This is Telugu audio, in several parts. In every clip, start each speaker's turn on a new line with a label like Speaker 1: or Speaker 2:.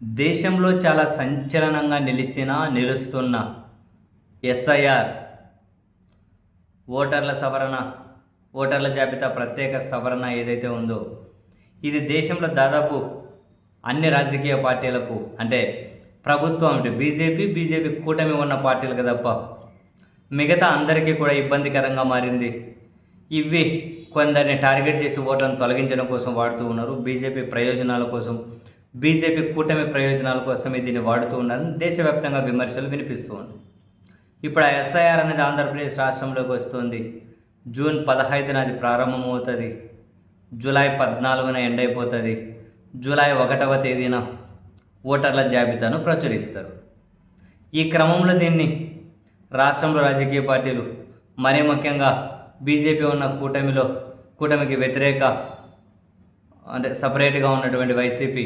Speaker 1: దేశంలో చాలా సంచలనంగా నిలుస్తున్న ఎస్ఐఆర్ ఓటర్ల సవరణ, ఓటర్ల జాబితా ప్రత్యేక సవరణ ఏదైతే ఉందో, ఇది దేశంలో దాదాపు అన్ని రాజకీయ పార్టీలకు, అంటే ప్రభుత్వం అంటే బీజేపీ కూటమి ఉన్న పార్టీలకు తప్ప మిగతా అందరికీ కూడా ఇబ్బందికరంగా మారింది. ఇవి కొందరిని టార్గెట్ చేసి ఓట్లను తొలగించడం కోసం వాడుతూ ఉన్నారు. బీజేపీ ప్రయోజనాల కోసం, బీజేపీ కూటమి ప్రయోజనాల కోసమే దీన్ని వాడుతూ ఉన్నారని దేశవ్యాప్తంగా విమర్శలు వినిపిస్తూ ఉన్నాయి. ఇప్పుడు ఆ ఎస్ఐఆర్ అనేది ఆంధ్రప్రదేశ్ రాష్ట్రంలోకి వస్తుంది. జూన్ 15న అది ప్రారంభమవుతుంది. జూలై 14న ఎండ్ అయిపోతుంది. జూలై 1వ తేదీన ఓటర్ల జాబితాను ప్రచురిస్తారు. ఈ క్రమంలో దీన్ని రాష్ట్రంలో రాజకీయ పార్టీలు, మరీ ముఖ్యంగా బీజేపీ ఉన్న కూటమికి వ్యతిరేక, అంటే సపరేట్గా ఉన్నటువంటి వైసీపీ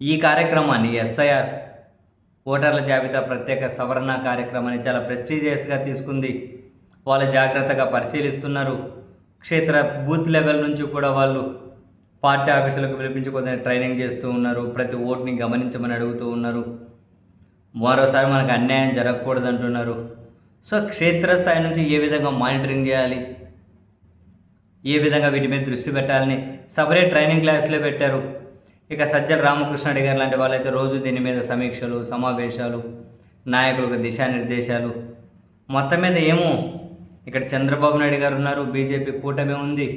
Speaker 1: ఈ కార్యక్రమాన్ని, ఎస్ఐఆర్ ఓటర్ల జాబితా ప్రత్యేక సవరణ కార్యక్రమాన్ని చాలా ప్రెస్టీజియస్గా తీసుకుంది. వాళ్ళు జాగ్రత్తగా పరిశీలిస్తున్నారు. క్షేత్ర బూత్ లెవెల్ నుంచి కూడా వాళ్ళు పార్టీ ఆఫీసులకు పిలిపించి కొంత ట్రైనింగ్ చేస్తూ ఉన్నారు. ప్రతి ఓటుని గమనించమని అడుగుతూ ఉన్నారు. మరోసారి మనకు అన్యాయం జరగకూడదు అంటున్నారు. సో క్షేత్రస్థాయి నుంచి ఏ విధంగా మానిటరింగ్ చేయాలి, ఏ విధంగా వీటి మీద దృష్టి పెట్టాలని సపరేట్ ట్రైనింగ్ క్లాసులే పెట్టారు. ఇక సజ్జల రామకృష్ణారెడ్డి గారు లాంటి వాళ్ళైతే రోజు దీని మీద సమీక్షలు, సమావేశాలు, నాయకులకు దిశానిర్దేశాలు. మొత్తం మీద ఏమో ఇక్కడ చంద్రబాబు నాయుడు గారు ఉన్నారు, బీజేపీ కూటమి ఉంది.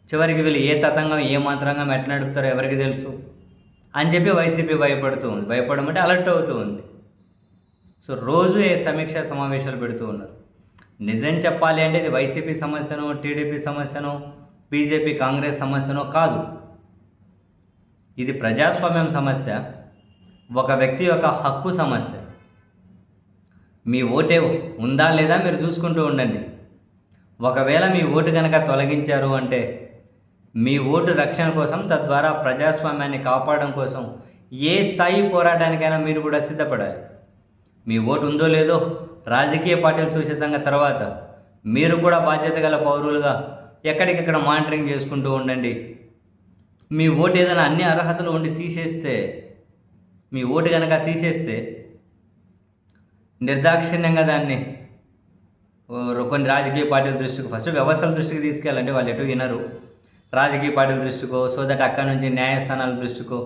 Speaker 1: చివరికి వీళ్ళు ఏ తతంగం, ఏ మంత్రంగం ఎట్లా నడుపుతారో ఎవరికి తెలుసు అని చెప్పి వైసీపీ భయపడడం అంటే అలర్ట్ అవుతూ ఉంది. సో రోజు ఏ సమీక్ష సమావేశాలు పెడుతూ ఉన్నారు. నిజం చెప్పాలి అంటే ఇది వైసీపీ సమస్యనో, టీడీపీ సమస్యనో, బీజేపీ కాంగ్రెస్ సమస్యనో కాదు. ఇది ప్రజాస్వామ్యం సమస్య, ఒక వ్యక్తి యొక్క హక్కు సమస్య. మీ ఓటే ఉందా లేదా మీరు చూసుకుంటూ ఉండండి. ఒకవేళ మీ ఓటు కనుక తొలగించారు అంటే మీ ఓటు రక్షణ కోసం, తద్వారా ప్రజాస్వామ్యాన్ని కాపాడడం కోసం ఏ స్థాయి పోరాటానికైనా మీరు కూడా సిద్ధపడాలి. మీ ఓటు ఉందో లేదో రాజకీయ పార్టీలు చూసే సంగతి తర్వాత, మీరు కూడా బాధ్యత గల పౌరులుగా ఎక్కడికెక్కడ మానిటరింగ్ చేసుకుంటూ ఉండండి. మీ ఓటు ఏదైనా అన్ని అర్హతలు ఉండి తీసేస్తే, మీ ఓటు కనుక తీసేస్తే నిర్దాక్షిణ్యంగా దాన్ని కొన్ని రాజకీయ పార్టీల దృష్టికి, ఫస్ట్ వ్యవస్థల దృష్టికి తీసుకెళ్ళండి. వాళ్ళు ఎటు వినరు. రాజకీయ పార్టీల దృష్టికో, సో దట్ అక్కడి నుంచి న్యాయస్థానాల దృష్టికో,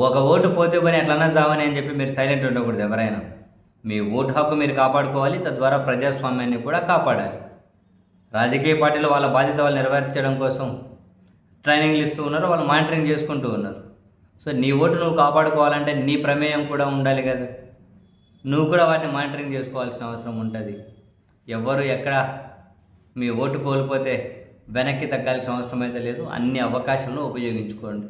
Speaker 1: ఒక ఓటు పోతే పని ఎట్లన్నా చావని అని చెప్పి మీరు సైలెంట్ ఉండకూడదు. ఎవరైనా మీ ఓటు హక్కు మీరు కాపాడుకోవాలి, తద్వారా ప్రజాస్వామ్యాన్ని కూడా కాపాడాలి. రాజకీయ పార్టీలు వాళ్ళ బాధ్యత వాళ్ళు నెరవేర్చడం కోసం ట్రైనింగ్లు ఇస్తూ ఉన్నారు, వాళ్ళు మానిటరింగ్ చేసుకుంటూ ఉన్నారు. సో నీ ఓటు నువ్వు కాపాడుకోవాలంటే నీ ప్రమేయం కూడా ఉండాలి కదా. నువ్వు కూడా వాటిని మానిటరింగ్ చేసుకోవాల్సిన అవసరం ఉంటుంది. ఎవ్వరు ఎక్కడ మీ ఓటు కోల్పోతే వెనక్కి తగ్గాల్సిన అవసరం అయితే లేదు. అన్ని అవకాశాలను ఉపయోగించుకోండి.